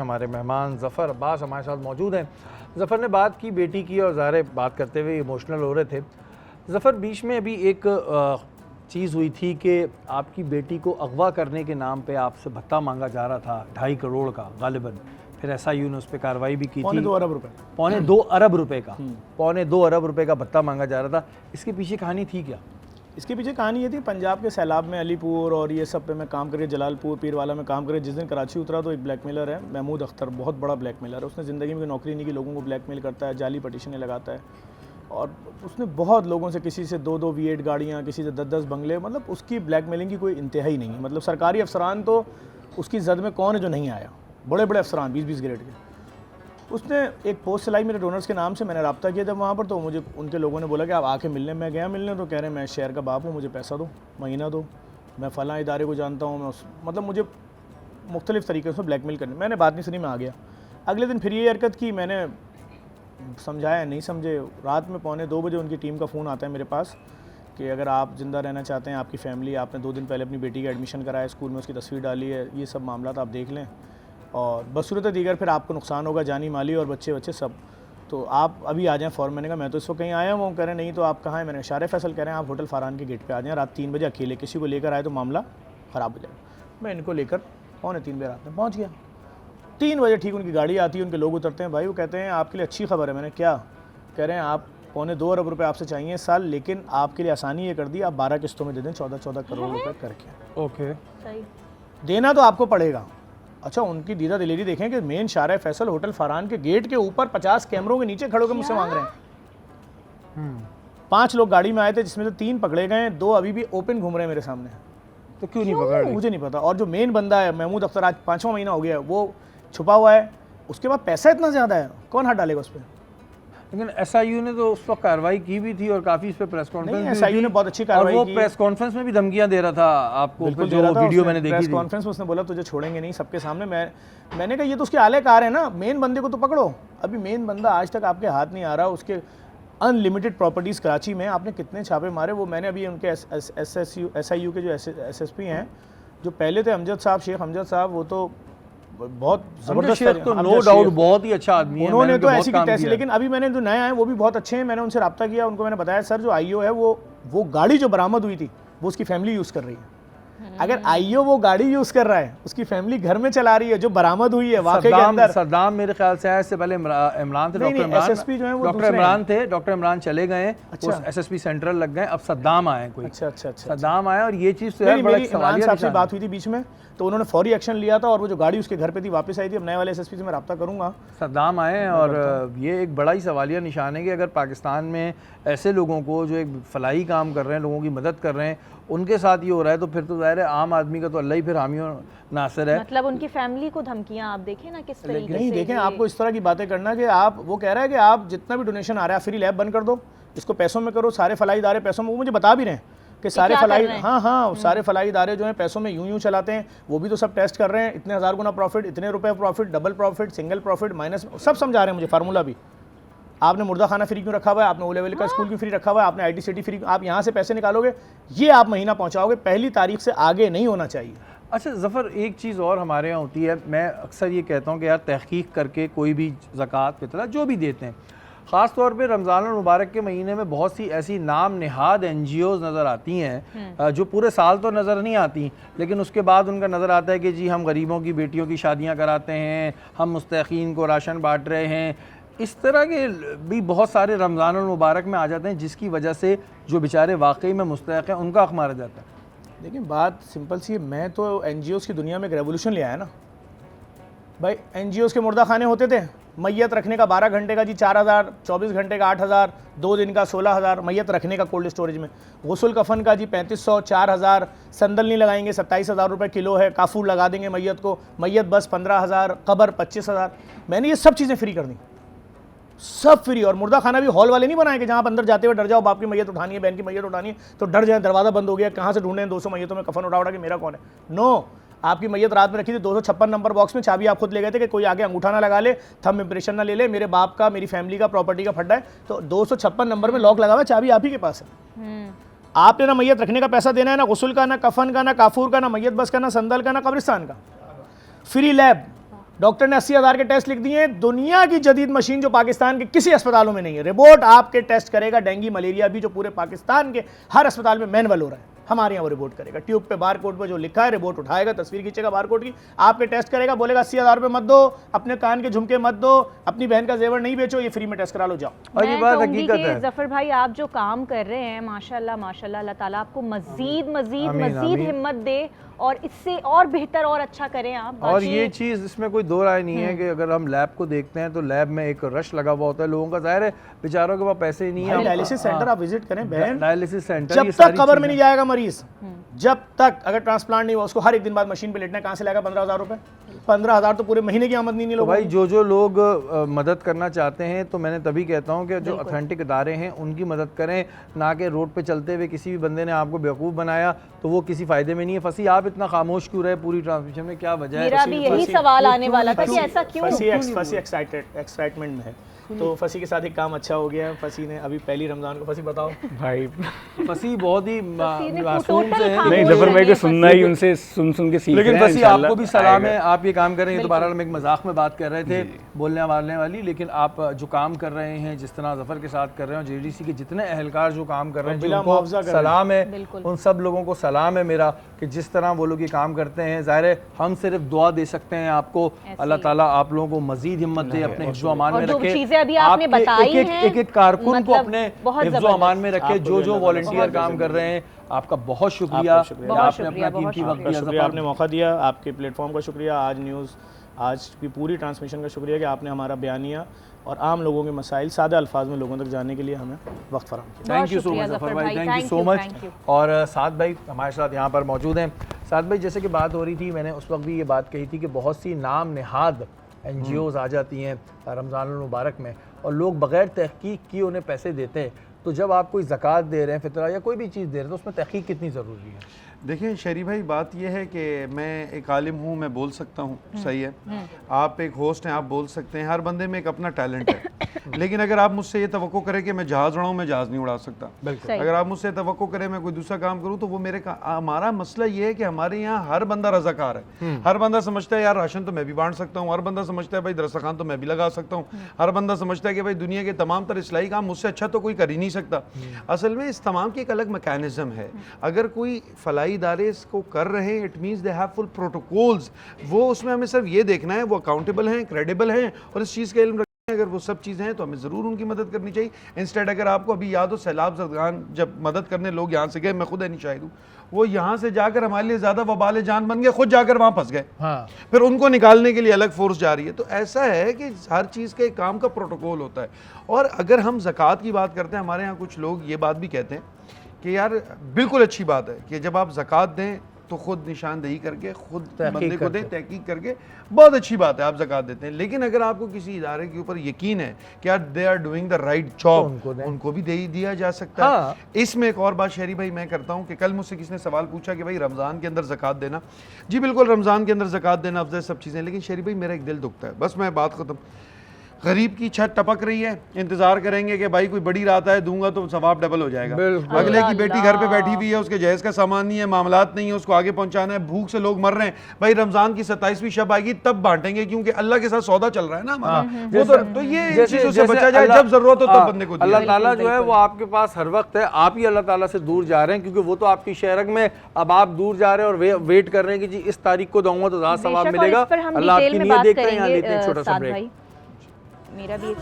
हमारे मेहमान ज़फ़र अब्बास हमारे साथ मौजूद हैं। ज़फ़र ने बात की बेटी की और ज़ाहिर बात करते हुए इमोशनल हो रहे थे। ज़फ़र, बीच में अभी एक चीज़ हुई थी कि आपकी बेटी को अगवा करने के नाम पे आपसे भत्ता मांगा जा रहा था 2.5 करोड़ का गालिबन। फिर SIU ने उस पर कार्रवाई भी की थी। पौने 2 अरब रुपए। पौने 2 अरब रुपए का पौने 2 अरब रुपए का भत्ता मांगा जा रहा था। इसके पीछे कहानी थी क्या? इसके पीछे कहानी ये थी, पंजाब के सैलाब में अलीपुर और ये सब पे मैं काम करके जलालपुर पीरवाला में काम करके जिस दिन कराची उतरा तो एक ब्लैकमेलर है महमूद अख्तर, बहुत बड़ा ब्लैकमेलर है। उसने ज़िंदगी में नौकरी नहीं की, लोगों को ब्लैकमेल करता है, जाली पटिशनें लगाता है और उसने बहुत लोगों से, किसी से 2-2 V8 गाड़ियाँ, किसी से 10-10 बंगले, मतलब उसकी ब्लैकमेलिंग की कोई इंतहा ही नहीं है। मतलब सरकारी अफसरान तो उसकी जद में कौन है जो नहीं आया, बड़े बड़े अफसरान 20-20 ग्रेड के। उसने एक पोस्ट चलाई मेरे डोनर्स के नाम से, मैंने रब्ता किया जब वहाँ पर, तो मुझे उनके लोगों ने बोला कि आप आके मिलने। मैं गया मिलने तो कह रहे हैं मैं शहर का बाप हूँ, मुझे पैसा दो, महीना दो, मैं फ़लाँ इदारे को जानता हूँ, मैं मतलब मुझे मुख्तलिफ़ तरीके से ब्लैकमेल करने। मैंने बात नहीं सुनी, मैं आ गया। अगले दिन फिर ये हरकत की, मैंने समझाया, नहीं समझे। रात में पौने 2 बजे उनकी टीम का फ़ोन आता है मेरे पास कि अगर आप ज़िंदा रहना चाहते हैं, आपकी फ़ैमिली, आपने 2 दिन पहले अपनी बेटी का एडमिशन कराया स्कूल में, उसकी तस्वीर डाली है, ये सब मामला आप देख लें और बसूरत दीगर फिर आपको नुकसान होगा जानी माली और बच्चे सब, तो आप अभी आ जाएँ फ़ौरन। मैंने कहा मैं तो इस वक्त कहीं आया हूँ। कह रहे नहीं तो आप कहाँ हैं? मैंने शारे फैसल कह रहे हैं आप होटल फ़ारान के गेट पे आ जाएँ, रात 3 बजे अकेले, किसी को लेकर आए तो मामला ख़राब हो जाएगा। मैं इनको लेकर 2:45 बजे रात में पहुँच गया। 3 बजे ठीक उनकी गाड़ी आती है, उनके लोग उतरते हैं। भाई वो कहते हैं आपके लिए अच्छी खबर है। मैंने क्या? कह रहे हैं आप पौने 2 अरब रुपये आपसे चाहिए इस साल, लेकिन आपके लिए आसानी ये कर दी, आप 12 किस्तों में दे दें 14-14 करोड़ रुपये करके। ओके, सही। देना तो आपको पड़ेगा। अच्छा, उनकी दीदा दिलेरी देखें कि मेन शारा फैसल होटल फ़ारान के गेट के ऊपर 50 कैमरों के नीचे खड़े होकर मुझसे मांग रहे हैं। 5 लोग गाड़ी में आए थे जिसमें से 3 पकड़े गए, 2 अभी भी ओपन घूम रहे हैं मेरे सामने। तो क्यों नहीं पकड़ रहे? मुझे नहीं पता। और जो मेन बंदा है महमूद अख्तर, आज 5वां महीना हो गया है, वो छुपा हुआ है। उसके बाद पैसा इतना ज़्यादा है, कौन हाथ डालेगा उस पर? लेकिन SIU ने तो उस वक्त कार्रवाई की भी थी और काफ़ी इस पर प्रेस कॉन्फ्रेंस SIU ने बहुत अच्छी कार्रवाई की। और वो प्रेस कॉन्फ्रेंस में भी धमकियां दे रहा था आपको, जो वीडियो मैंने देखी प्रेस कॉन्फ्रेंस में उसने बोला तुझे छोड़ेंगे नहीं सबके सामने। मैंने कहा ये तो उसके आले कार है ना, मेन बंदे को तो पकड़ो। अभी मेन बंदा आज तक आपके हाथ नहीं आ रहा। उसके अनलिमिटेड प्रॉपर्टीज़ कराची में आपने कितने छापे मारे, वो मैंने अभी उनके SIU के जो SSP हैं, जो पहले थे अमजद साहब, शेख अमजद साहब, वो तो बहुत ज़बरदस्त, तो नो डाउट बहुत ही अच्छा आदमी है, उन्होंने तो ऐसी की तैसी। लेकिन अभी मैंने जो नए आए वो भी बहुत अच्छे हैं। मैंने उनसे रब्ता किया, उनको मैंने बताया सर जो IO है वो गाड़ी जो बरामद हुई थी वो उसकी फैमिली यूज़ कर रही है। अगर IO वो गाड़ी यूज़ कर रहा है, उसकी फैमिली घर में चला रही है, जो बरामद हुई है वाकई के अंदर। सद्दाम मेरे ख्याल से है, इससे पहले इमरान थे, डॉक्टर इमरान, SSP जो है वो डॉक्टर इमरान थे, डॉक्टर इमरान चले गए, SSP सेंट्रल लग गए, अब सद्दाम आए कोई। अच्छा, सद्दाम आया और ये चीज़ तो है बड़ा इमरान साहब से बात हुई थी बीच में, तो उन्होंने फौरी एक्शन लिया था और वो जो गाड़ी उसके घर पे थी वापस आई थी। अब नए वाले SSP से मैं रब्ता करूंगा। सद्दाम आए और ये एक बड़ा ही सवालिया निशान है कि अगर पाकिस्तान में ऐसे लोगों को जो एक फलाही काम कर रहे हैं, लोगों की मदद कर रहे हैं, उनके साथ ये हो रहा है, तो फिर तो ज़ाहिर है आम आदमी का तो अल्लाह ही फिर हामी और नासिर है। मतलब उनकी फैमिली को धमकियां आप देखें ना किस तरीके से। नहीं देखें, आपको इस तरह की बातें करना कि आप, वो कह रहा है कि आप जितना भी डोनेशन आ रहा है फ्री लैब बंद कर दो, इसको पैसों में करो, सारे फलाही इदारे पैसों में। वो मुझे बता भी रहे हैं कि सारे फलाही, हाँ सारे फलाही इदारे जो हैं पैसों में यूं चलाते हैं। वो भी तो सब टेस्ट कर रहे हैं, इतने 1000 गुना प्रॉफिट, इतने रुपए profit, double profit, single profit, minus, सब समझा रहे हैं मुझे फार्मूला भी। आपने मुर्दा खाना फ्री क्यों रखा हुआ है, आपने ओ लेवल का स्कूल क्यों फ्री रखा हुआ है, आपने IT सिटी फ्री, आप यहाँ से पैसे निकालोगे, ये आप महीना पहुँचाओगे, 1 तारीख से आगे नहीं होना चाहिए। अच्छा ज़फ़र, एक चीज़ और हमारे यहाँ होती है, मैं अक्सर ये कहता हूँ कि यार तहकीक करके कोई भी ज़कात फितरा जो भी देते हैं, ख़ास तौर पे रमज़ान मुबारक के महीने में बहुत सी ऐसी नाम निहाद NGOs नज़र आती हैं जो पूरे साल तो नज़र नहीं आती, लेकिन उसके बाद उनका नज़र आता है कि जी हम गरीबों की बेटियों की शादियाँ कराते हैं, हम मुस्तहीक़ीन को राशन बाँट रहे हैं। इस तरह के भी बहुत सारे रमज़ान मुबारक में आ जाते हैं जिसकी वजह से जो बेचारे वाकई में मुस्तहिक़ हैं उनका हक़ मारा जाता है। लेकिन बात सिंपल सी है, मैं तो NGOs की दुनिया में एक रेवोल्यूशन ले आया ना भाई। NGOs के मुर्दा खाने होते थे, मैयत रखने का 12 घंटे का जी 4000, 24 घंटे का 8000, 2 दिन का 16000 मैयत रखने का कोल्ड स्टोरेज में। गुस्ल कफन का जी 3500, 4000, संदल नहीं लगाएंगे 27,000 रुपये किलो है, काफूर लगा देंगे मैयत को, मैयत बस 15,000, कब्र 25,000। मैंने ये सब चीज़ें फ्री कर दी, सब फ्री। और मुर्दा खाना भी हॉल वाले नहीं बनाए कि जहाँ आप अंदर जाते हुए डर जाओ, बाप की मैयत उठानी है, बहन की मैयत उठानी है तो डर जाए, दरवाज़ा बंद हो गया, कहाँ से ढूंढें 200 मैयतों में कफन उठा कि मेरा कौन है। नो, आपकी मैयत रात में रखी थी 256 नंबर बॉक्स में, चाबी आप खुद ले गए थे कि कोई आगे अंगूठा ना लगा ले, थंब इंप्रेशन ना ले ले, मेरे बाप का, मेरी फैमिली का, प्रॉपर्टी का फड्डा है, तो 256 नंबर में लॉक लगा हुआ है, चाबी आप ही के पास है। आपने ना मैयत रखने का पैसा देना है, ना गुस्ल का, ना कफन का, ना काफूर का, ना मैयत बस का, ना संदल का, ना कब्रिस्तान का। फ्री लैब, डॉक्टर ने 80,000 के टेस्ट लिख दिए। दुनिया की जदीद मशीन जो पाकिस्तान के किसी अस्पतालों में नहीं है, रिपोर्ट आपके टेस्ट करेगा। डेंगू मलेरिया भी जो पूरे पाकिस्तान के हर अस्पताल में मैनुअल हो रहा है, हमारे यहाँ वो रिपोर्ट करेगा। ट्यूब पे बार कोड पे जो लिखा है रिपोर्ट उठाएगा, तस्वीर खींचेगा बार कोड की, आपके टेस्ट करेगा, बोलेगा 80,000 रुपये मत दो, अपने कान के झुमके मत दो, अपनी बहन का जेवर नहीं बेचो, ये फ्री में टेस्ट करा लो, जाओ। और ये मैं बात कहूंगी हकीकत कि है। जफर भाई आप जो काम कर रहे हैं माशाल्लाह माशाल्लाह, अल्लाह ताला आपको मजीद मजीद आमीन, मजीद आमीन। हिम्मत दे और इससे और बेहतर और अच्छा करें आप। और बाकी ये चीज़ इसमें कोई दो राय नहीं है कि अगर हम लैब को देखते हैं तो लैब में एक रश लगा हुआ होता है लोगों का, जाहिर है बेचारों के पास पैसे ही नहीं है। डायलिसिस सेंटर आप विजिट करें बहन, डायलिसिस सेंटर जब तक कब्र में नहीं जाएगा मरीज, जब तक अगर ट्रांसप्लांट नहीं हुआ उसको हर एक दिन बाद मशीन पे लेटना है, कहाँ से लाएगा 15,000 रुपए? 15,000 तो पूरे महीने की आमदनी नहीं तो लोगों भाई की। जो लोग मदद करना चाहते हैं तो मैंने तभी कहता हूँ कि जो ऑथेंटिक इदारे हैं उनकी मदद करें, ना कि रोड पे चलते हुए किसी भी बंदे ने आपको बेवकूफ़ बनाया तो वो किसी फ़ायदे में नहीं है। फसी आप इतना खामोश क्यों रहे पूरी ट्रांसमिशन में, क्या वजह है? मेरा भी यही सवाल आने वाला था कि ऐसा क्यों? फसी एक्साइटमेंट में है, तो फसी के साथ एक काम अच्छा हो गया। फसी ने अभी पहली रमजान को, फसी बताओ भाई फसी बहुत ही ने मासूम टोटल से है। खामोश नहीं, है जफर भाई को ये सुनना ही उनसे सुन सुन के सीख रहे लेकिन हैं। फसी इंशाल्लाह आपको भी सलाम है, आएगा। आप ये काम कर रहे हैं तो बहरहाल हम एक मजाक में बात कर रहे थे बोलने वालने वाली, लेकिन आप जो काम कर रहे हैं, जिस तरह जफर के साथ कर रहे हैं, जेडीसी के जितने अहलकार जो काम कर रहे हैं, बिला जिनको मुआवजा कर रहे हैं। सलाम है, बिल्कुल। उन सब लोगों को सलाम है मेरा कि जिस तरह वो लोग ये काम करते हैं। ज़ाहिर है हम सिर्फ दुआ दे सकते हैं आपको, अल्लाह ताला आप लोगों को मजीद हिम्मत दे, अपने हिफ्ज़ो अमान और में जो रखे। चीज़ें अभी आपने आपके बताई हैं, एक कारकुन को मतलब अपने बहुत हिफ्ज़ो ज़बरदस्त। अमान में रखे, आपको जो भी जो अल्लाह वॉलंटियर ताला काम कर रहे हैं। आपका बहुत शुक्रिया आपका शुक्रिया। कि बहुत आपने अपना शुक्रिया, बहुत कीमती वक्त आपका दिया। शुक्रिया, ज़फ़र। आपने मौका दिया, आपके प्लेटफॉर्म का शुक्रिया, आज न्यूज़ आज की पूरी ट्रांसमिशन का शुक्रिया कि आपने हमारा बयानिया और आम लोगों के मसाइल सादे अल्फाज में लोगों तक जाने के लिए हमें वक्त फराहम किया। थैंक यू सो शुक्रिया मच ज़फ़र जफर भाई, भाई, thank you thank so you, much. thank you। और साद भाई हमारे साथ यहाँ पर मौजूद हैं। साद भाई जैसे कि बात हो रही थी, मैंने उस वक्त भी ये बात कही थी कि बहुत सी नाम नहाद NGOs आ जाती हैं रमज़ान मुबारक में और लोग बग़ैर तहकीक की उन्हें पैसे देते हैं। तो जब आप कोई ज़कात दे रहे हैं, फितरा या कोई भी चीज़ दे रहे हैं, तो उसमें तहकीक कितनी ज़रूरी है? देखिए शरी भाई, बात यह है कि मैं एक आलिम हूँ, मैं बोल सकता हूँ, सही है। आप एक होस्ट हैं, आप बोल सकते हैं, हर बंदे में एक अपना टैलेंट है। लेकिन अगर आप मुझसे ये तवक्को करें कि मैं जहाज़ उड़ाऊँ, मैं जहाज़ नहीं उड़ा सकता। सही। अगर आप मुझसे तवक्को करें मैं कोई दूसरा काम करूँ तो वो हमारा मसला ये है कि हमारे यहाँ हर बंदा रज़ाकार है। हर बंदा समझता है यार राशन तो मैं भी बांट सकता हूँ, हर बंदा समझता है भाई दरसखान तो मैं भी लगा सकता हूँ, हर बंदा समझता है कि भाई दुनिया के तमाम तर इस्लाही काम मुझसे अच्छा तो कोई कर ही नहीं सकता। असल में इस तमाम की एक अलग मैकेनिज्म है। अगर कोई फलाई इदारे इसको कर रहे हैं, it means they have full protocols. वो उसमें हमें सिर्फ ये देखना है वो अकाउंटेबल हैं, क्रेडिबल हैं और इस चीज़ का इल्म रखते हैं। अगर वो सब चीज़ें हैं तो हमें ज़रूर उनकी मदद करनी चाहिए। इंस्टेड अगर आपको अभी याद हो सैलाब ज़रगान जब मदद करने लोग यहाँ से गए, मैं खुद नहीं शाहिद हूँ, वो यहाँ से जाकर हमारे लिए ज़्यादा वबाल जान बन गए, खुद जाकर वहाँ फंस गए। हाँ, फिर उनको निकालने के लिए अलग फोर्स जा रही है। तो ऐसा है कि हर चीज़ के काम का प्रोटोकॉल होता है। और अगर हम ज़कात की बात करते हैं, हमारे यहाँ कुछ लोग ये बात भी कहते हैं कि यार बिल्कुल अच्छी बात है कि जब आप ज़कात दें तो खुद निशानदेही करके खुद बंदे को दें, तहकीक करके, बहुत अच्छी बात है आप ज़कात देते हैं। लेकिन अगर आपको किसी इदारे के ऊपर यकीन है कि यार they are doing the right job, उनको भी दे दिया जा सकता हाँ। है। इसमें एक और बात शहरी भाई मैं करता हूँ कि कल मुझसे किसी ने सवाल पूछा कि भाई रमज़ान के अंदर ज़कात देना, जी बिल्कुल रमज़ान के अंदर ज़कात देना अफजल सब चीज़ें, लेकिन शहरी भाई मेरा एक दिल दुखता है, बस मैं बात ख़त्म। गरीब की छत टपक रही है, इंतजार करेंगे कि भाई कोई बड़ी रात आए, दूंगा तो सवाब डबल हो जाएगा। अगले की बेटी घर पे बैठी हुई है, उसके जहेज का सामान नहीं है, मामलात नहीं है, उसको आगे पहुंचाना है, भूख से लोग मर रहे हैं। भाई रमजान की 27वीं शब आएगी तब बांटेंगे, क्योंकि अल्लाह के साथ सौदा चल रहा है ना हमारा। वो तो ये इन चीजों से बचा जाए, जब जरूरत हो तब बंदे को दिया अल्लाह जाए। ताला जो है वो आपके पास हर वक्त है, आप ही अल्लाह ताला से दूर जा रहे हैं, क्योंकि वो तो आपकी शहरग में, अब आप दूर जा रहे हैं और वेट कर रहे हैं कि जी इस तारीख को दूंगा तो ज़्यादा सवाब बेशक, और मिलेगा। इस पर हम अल्लाह डिटेल आपकी में नीयत बात देखते हैं। यहाँ करेंगे लेते हैं एक छोटा सा साद ब्रेक। भाई। मेरा भी